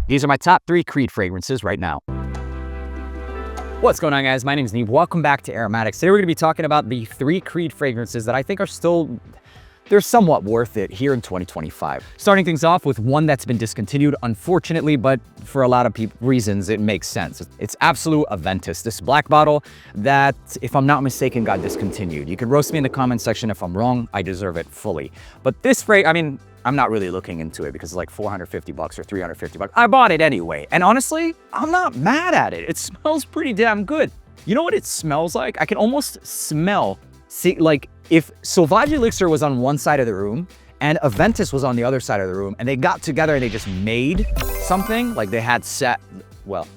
These are my top 3 Creed fragrances right now. What's going on, guys? My name is Neve. Welcome back to AROMATIX. Today we're going to be talking about the 3 Creed fragrances that I think are still, they're somewhat worth it here in 2025. Starting things off with one that's been discontinued, unfortunately, but for a lot of reasons, it makes sense. It's Absolu Aventus, this black bottle that, if I'm not mistaken, got discontinued. You can roast me in the comment section if I'm wrong. I deserve it fully. But this fragrance, I mean, I'm not really looking into it because it's like 450 bucks or 350 bucks. I bought it anyway. And honestly, I'm not mad at it. It smells pretty damn good. You know what it smells like? I can almost smell, like if Sauvage Elixir was on one side of the room and Aventus was on the other side of the room and they got together and they just made something, like they had well,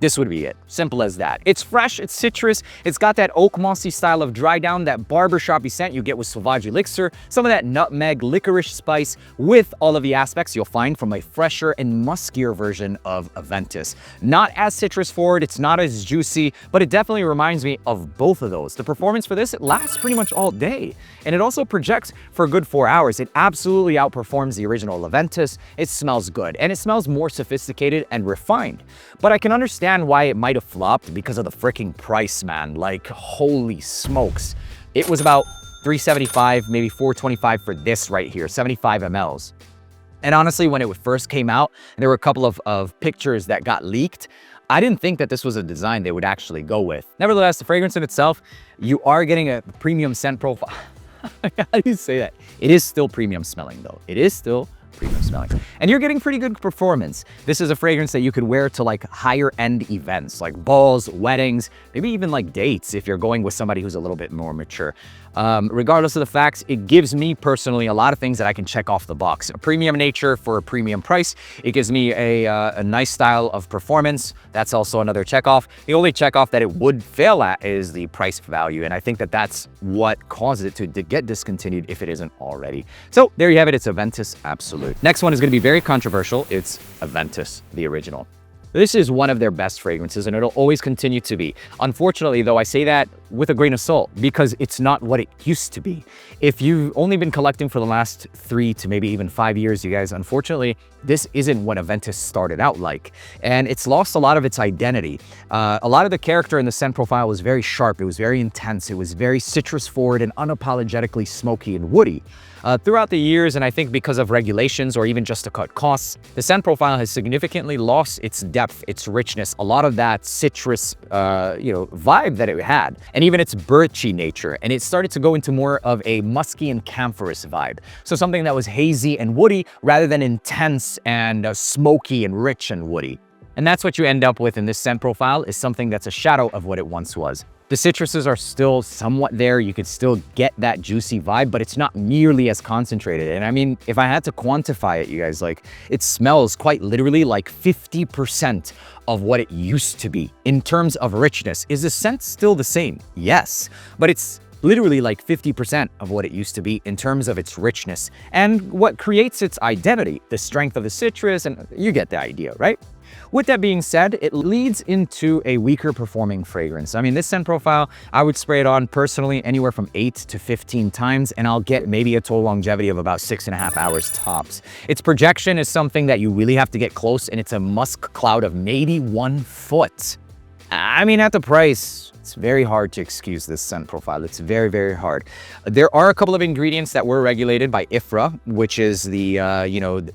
this would be it. Simple as that. It's fresh, it's citrus, it's got that oak mossy style of dry down, that barbershoppy scent you get with Sauvage Elixir, some of that nutmeg, licorice spice with all of the aspects you'll find from a fresher and muskier version of Aventus. Not as citrus forward, it's not as juicy, but it definitely reminds me of both of those. The performance for this, it lasts pretty much all day. And it also projects for a good 4 hours. It absolutely outperforms the original Aventus. It smells good, and it smells more sophisticated and refined. But I can understand why it might have flopped because of the freaking price, man. Like, holy smokes. It was about $375, maybe $425 for this right here, 75 mLs. And honestly, when it first came out, there were a couple of pictures that got leaked. I didn't think that this was a design they would actually go with. Nevertheless, the fragrance in itself, you are getting a premium scent profile. How do you say that? It is still premium smelling though. It is still premium smelling. And you're getting pretty good performance. This is a fragrance that you could wear to like higher end events, like balls, weddings, maybe even like dates if you're going with somebody who's a little bit more mature. Regardless of the facts, it gives me personally a lot of things that I can check off the box. A premium nature for a premium price. It gives me a nice style of performance. That's also another check off. The only check off that it would fail at is the price value. And I think that that's what caused it to get discontinued if it isn't already. So there you have it. It's Aventus Absolu. Next one is going to be very controversial. It's Aventus, the original. This is one of their best fragrances, and it'll always continue to be. Unfortunately, though, I say that with a grain of salt because it's not what it used to be. If you've only been collecting for the last 3 to maybe even 5 years, you guys, unfortunately, this isn't what Aventus started out like. And it's lost a lot of its identity. A lot of the character in the scent profile was very sharp. It was very intense. It was very citrus forward and unapologetically smoky and woody. Throughout the years, and I think because of regulations or even just to cut costs, the scent profile has significantly lost its depth, its richness, a lot of that citrus, vibe that it had, and even its birchy nature. And it started to go into more of a musky and camphorous vibe. So something that was hazy and woody rather than intense and smoky and rich and woody. And that's what you end up with in this scent profile, is something that's a shadow of what it once was. The citruses are still somewhat there. You could still get that juicy vibe, but it's not nearly as concentrated. And I mean, if I had to quantify it, you guys, like, it smells quite literally like 50% of what it used to be in terms of richness. Is the scent still the same? Yes, but it's literally like 50% of what it used to be in terms of its richness and what creates its identity, the strength of the citrus, and you get the idea, right? With that being said, it leads into a weaker performing fragrance. I mean, this scent profile, I would spray it on personally anywhere from 8 to 15 times, and I'll get maybe a total longevity of about 6.5 hours tops. Its projection is something that you really have to get close, and it's a musk cloud of maybe 1 foot. I mean, at the price, it's very hard to excuse this scent profile. It's very, very hard. There are a couple of ingredients that were regulated by IFRA, which is the,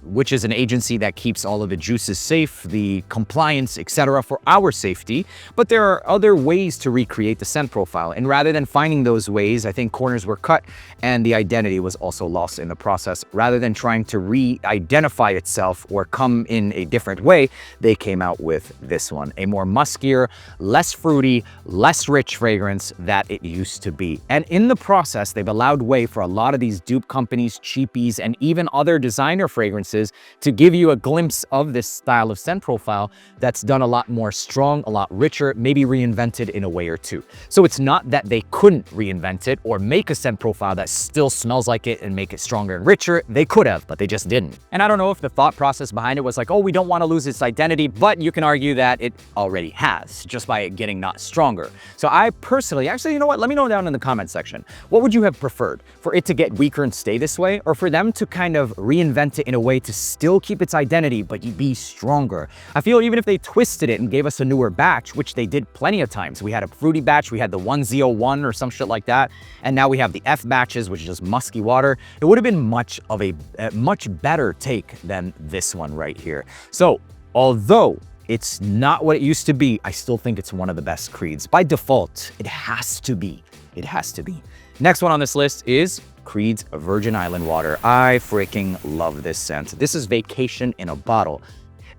which is an agency that keeps all of the juices safe, the compliance, etc., for our safety. But there are other ways to recreate the scent profile. And rather than finding those ways, I think corners were cut and the identity was also lost in the process. Rather than trying to re-identify itself or come in a different way, they came out with this one, a more muskier, less fruity, less rich fragrance that it used to be. And in the process, they've allowed way for a lot of these dupe companies, cheapies, and even other designer fragrances to give you a glimpse of this style of scent profile that's done a lot more strong, a lot richer, maybe reinvented in a way or two. So it's not that they couldn't reinvent it or make a scent profile that still smells like it and make it stronger and richer. They could have, but they just didn't. And I don't know if the thought process behind it was like, oh, we don't want to lose its identity, but you can argue that it already has. just by it getting not stronger. So I personally, actually, you know what? Let me know down in the comment section. What would you have preferred? For it to get weaker and stay this way, or for them to kind of reinvent it in a way to still keep its identity, but be stronger? I feel even if they twisted it and gave us a newer batch, which they did plenty of times. We had a fruity batch, we had the 1Z01 or some shit like that, and now we have the F batches, which is just musky water. It would have been much of a much better take than this one right here. So although it's not what it used to be, I still think it's one of the best creeds. By default, it has to be. It has to be. Next one on this list is Creed's Virgin Island Water. I freaking love this scent. This is Vacation in a Bottle.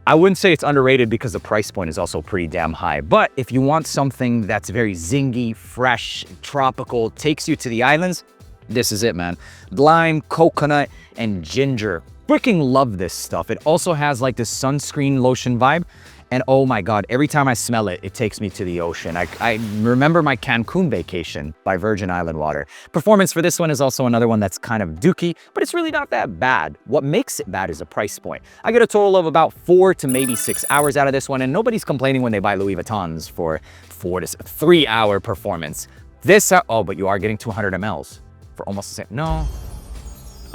I wouldn't say it's underrated because the price point is also pretty damn high. But if you want something that's very zingy, fresh, tropical, takes you to the islands, this is it, man. Lime, coconut, and ginger. Freaking love this stuff. It also has like this sunscreen lotion vibe. And oh my God, every time I smell it, it takes me to the ocean. I remember my Cancun vacation by Virgin Island Water. Performance for this one is also another one that's kind of dookie, but it's really not that bad. What makes it bad is the price point. I get a total of about 4 to maybe 6 hours out of this one, and nobody's complaining when they buy Louis Vuittons for 4 to 3 hour performance. This, oh, but you are getting 200 mLs for almost the same. No,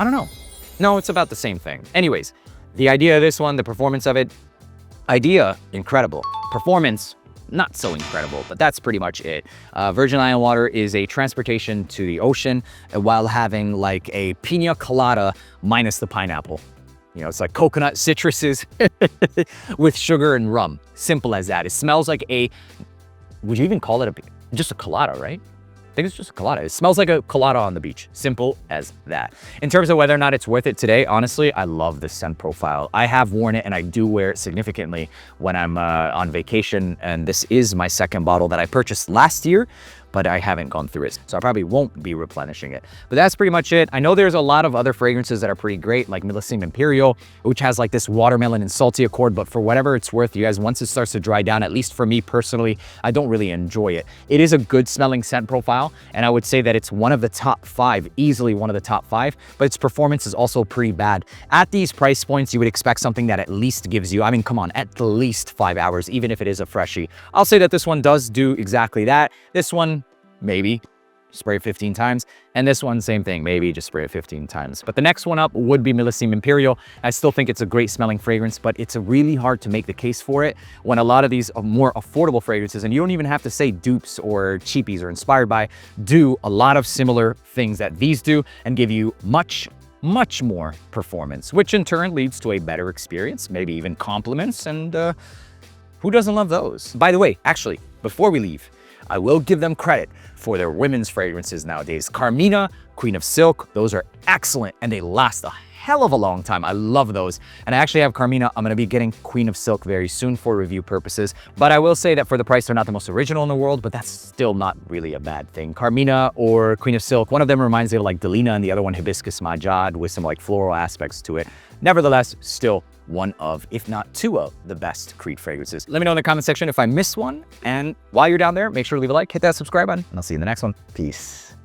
I don't know. No, it's about the same thing. Anyways, the idea of this one, the performance of it, idea, incredible. Performance, not so incredible, but that's pretty much it. Virgin Island Water is a transportation to the ocean while having like a pina colada minus the pineapple. You know, it's like coconut citruses with sugar and rum. Simple as that. It smells like a, would you even call it just a colada, right? I think it's just a colada. It smells like a colada on the beach. Simple as that. In terms of whether or not it's worth it today, honestly, I love the scent profile. I have worn it and I do wear it significantly when I'm on vacation. And this is my second bottle that I purchased last year, but I haven't gone through it. So I probably won't be replenishing it. But that's pretty much it. I know there's a lot of other fragrances that are pretty great, like Millésime Imperial, which has like this watermelon and salty accord, but for whatever it's worth, you guys, once it starts to dry down, at least for me personally, I don't really enjoy it. It is a good smelling scent profile, and I would say that it's one of the top 5, easily one of the top 5, but its performance is also pretty bad. At these price points, you would expect something that at least gives you, I mean, come on, at least 5 hours, even if it is a freshie. I'll say that this one does do exactly that. This one, maybe spray it 15 times, and this one, same thing, maybe just spray it 15 times. But the next one up would be Millésime Imperial. I still think it's a great smelling fragrance, but it's really hard to make the case for it when a lot of these are more affordable fragrances, and you don't even have to say dupes or cheapies or inspired by, do a lot of similar things that these do and give you much more performance, which in turn leads to a better experience, maybe even compliments, and who doesn't love those? By the way, actually, before we leave, I will give them credit for their women's fragrances nowadays. Carmina, Queen of Silk, those are excellent and they last a hell of a long time. I love those. And I actually have Carmina. I'm going to be getting Queen of Silk very soon for review purposes. But I will say that for the price, they're not the most original in the world, but that's still not really a bad thing. Carmina or Queen of Silk, one of them reminds me of like Delina and the other one Hibiscus Majad with some like floral aspects to it. Nevertheless, still one of, if not 2 of, the best Creed fragrances. Let me know in the comment section if I missed one. And while you're down there, make sure to leave a like, hit that subscribe button, and I'll see you in the next one. Peace.